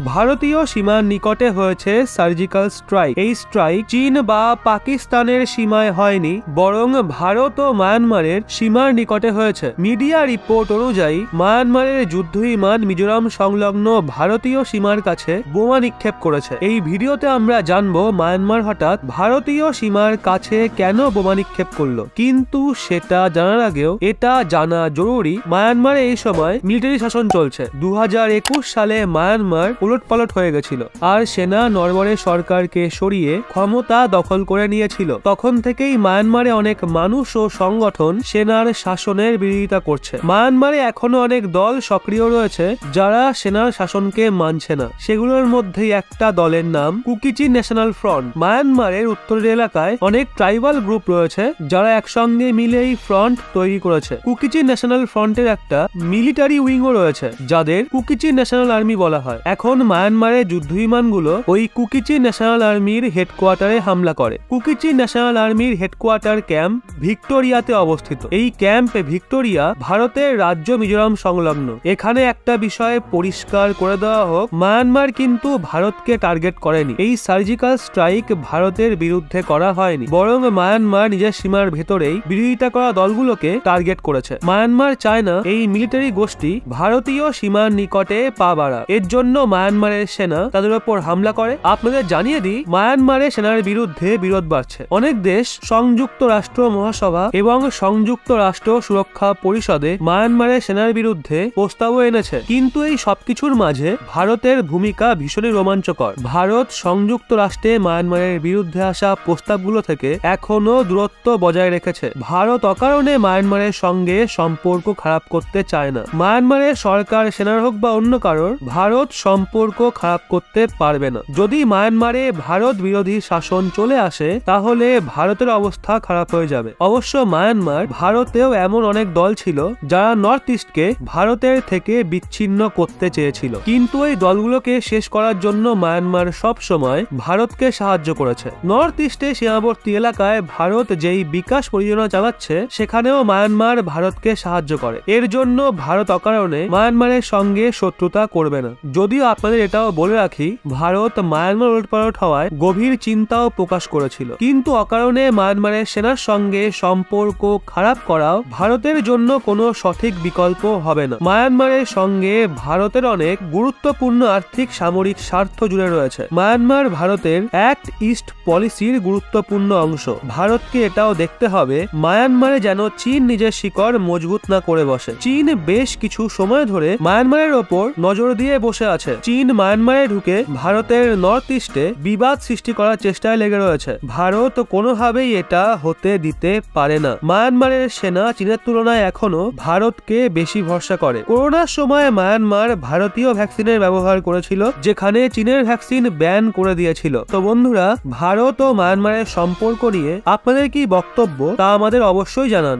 ভারতীয় সীমার নিকটে হয়েছে সার্জিক্যাল স্ট্রাইক। এই স্ট্রাইক চীন বা পাকিস্তানের সীমায় হয়নি, বরং ভারত ও মায়ানমারের সীমার নিকটে হয়েছে। মিডিয়া রিপোর্ট অনুযায়ী মায়ানমারের যুদ্ধ বিমান মিজোরাম সংলগ্ন ভারতীয় সীমার কাছে বোমা নিক্ষেপ করেছে। এই ভিডিওতে আমরা জানবো মায়ানমার হঠাৎ ভারতীয় সীমার কাছে কেন বোমা নিক্ষেপ করলো, কিন্তু সেটা জানার আগেও এটা জানা জরুরি মায়ানমারে এই সময় মিলিটারি শাসন চলছে। 2021 সালে মায়ানমার উলটপালট হয়ে গেছিল আর সেনা নরবরের সরকারকে সরিয়ে ক্ষমতা দখল করে নিয়েছিল। তখন থেকেই মায়ানমারে অনেক মানুষ ও সংগঠন সেনার শাসনের বিরোধিতা করছে। মায়ানমারে এখনো অনেক দল সক্রিয় রয়েছে যারা সেনার শাসনকে মানছে না। সেগুলোর মধ্যে একটা দলের নাম কুকি চিন ন্যাশনাল ফ্রন্ট। মায়ানমারের উত্তরের এলাকায় অনেক ট্রাইবাল গ্রুপ রয়েছে যারা একসঙ্গে মিলে এই ফ্রন্ট তৈরি করেছে। কুকি চিন ন্যাশনাল ফ্রন্টের একটা মিলিটারি উইংও রয়েছে যাদের কুকি চিন ন্যাশনাল আর্মি বলা হয়। এখন মায়ানমারের যুদ্ধ বিমানগুলো ওই কুকি চিন ন্যাশনাল আর্মির হেডকোয়ার্টারে হামলা করে। কুকি চিন ন্যাশনাল আর্মির হেডকোয়ার্টার ক্যাম্প ভিক্টোরিয়াতে অবস্থিত। এই ক্যাম্প ভিক্টোরিয়া ভারতের রাজ্য মিজোরাম সংলগ্ন। এখানে একটা বিষয় পরিষ্কার করে দেওয়া হোক, মায়ানমার কিন্তু ভারতকে টার্গেট করেনি। এই সার্জিক্যাল স্ট্রাইক ভারতের বিরুদ্ধে করা হয়নি, বরং মায়ানমার নিজের সীমার ভেতরেই বিরোধিতা করা দলগুলোকে টার্গেট করেছে। মায়ানমার চায় না এই মিলিটারি গোষ্ঠী ভারতীয় সীমার নিকটে পা বাড়া। এর জন্য মায়ানমারের সেনা তাদের উপর হামলা করে। আপনাদের জানিয়ে দিই, মায়ানমারের সেনার বিরুদ্ধে বিরোধ বাড়ছে। অনেক দেশ সংযুক্ত রাষ্ট্র মহাসভা এবং সংযুক্ত রাষ্ট্র সুরক্ষা পরিষদে মায়ানমারের সেনার বিরুদ্ধে প্রস্তাবও এনেছে। কিন্তু এই সবকিছুর মাঝে ভারতের ভূমিকা ভীষণই রোমাঞ্চকর। ভারত সংযুক্ত রাষ্ট্রে মায়ানমারের বিরুদ্ধে আসা প্রস্তাবগুলো থেকে এখনো দূরত্ব বজায় রেখেছে। ভারত অকারণে মায়ানমারের সঙ্গে সম্পর্ক খারাপ করতে চায় না। মায়ানমারের সরকার সেনার হোক বা অন্য কারোর, ভারত সম্পর্ক খারাপ করতে পারবে না। যদি মায়ানমারে ভারত বিরোধী শাসন চলে আসে তাহলে ভারতের অবস্থা খারাপ হয়ে যাবে। অবশ্য মায়ানমার ভারতেও এমন অনেক দল ছিল যারা নর্থ ইস্টকে ভারতের থেকে বিচ্ছিন্ন করতে চেয়েছিল, কিন্তু এই দলগুলোকে শেষ করার জন্য মায়ানমার সব সময় ভারতকে সাহায্য করেছে। নর্থ ইস্টে সীমাবর্তী এলাকায় ভারত যেই বিকাশ পরিযোজনা চালাচ্ছে সেখানেও মায়ানমার ভারতকে সাহায্য করে। এর জন্য ভারত অকারণে মায়ানমারের সঙ্গে শত্রুতা করবে না। যদিও আপনাদের এটাও বলে রাখি, ভারত মায়ানমার উলটপালট হওয়ায় গভীর চিন্তাও প্রকাশ করেছিল, কিন্তু অকারণে মায়ানমারের সেনার সঙ্গে সম্পর্ক খারাপ করাও ভারতের জন্য কোনো সঠিক বিকল্প হবে না। মায়ানমারের সঙ্গে ভারতের অনেক গুরুত্বপূর্ণ আর্থিক সামরিক স্বার্থ জুড়ে রয়েছে। মায়ানমার ভারতের অ্যাক্ট ইস্ট পলিসির গুরুত্বপূর্ণ অংশ। ভারতকে এটাও দেখতে হবে মায়ানমারে যেন চীন নিজের শিকড় মজবুত না করে বসে। চীন বেশ কিছু সময় ধরে মায়ানমারের ওপর নজর দিয়ে বসে আছে। চীন মায়ানমারে ঢুকে ভারতের নর্থ ইস্টে বিবাদ সৃষ্টি করার চেষ্টায় লেগে রয়েছে। ভারত কোনোভাবেই এটা হতে দিতে পারে না। মায়ানমারের সেনা চীনের তুলনায় এখনো ভারতকে বেশি ভরসা করে। করোনার সময় মায়ানমার ভারতীয় ভ্যাকসিনের ব্যবহার করেছিল, যেখানে চীনের ভ্যাকসিন ব্যান করে দিয়েছিল। তো বন্ধুরা, ভারত ও মায়ানমারের সম্পর্ক নিয়ে আপনাদের কি বক্তব্য তা আমাদের অবশ্যই জানান।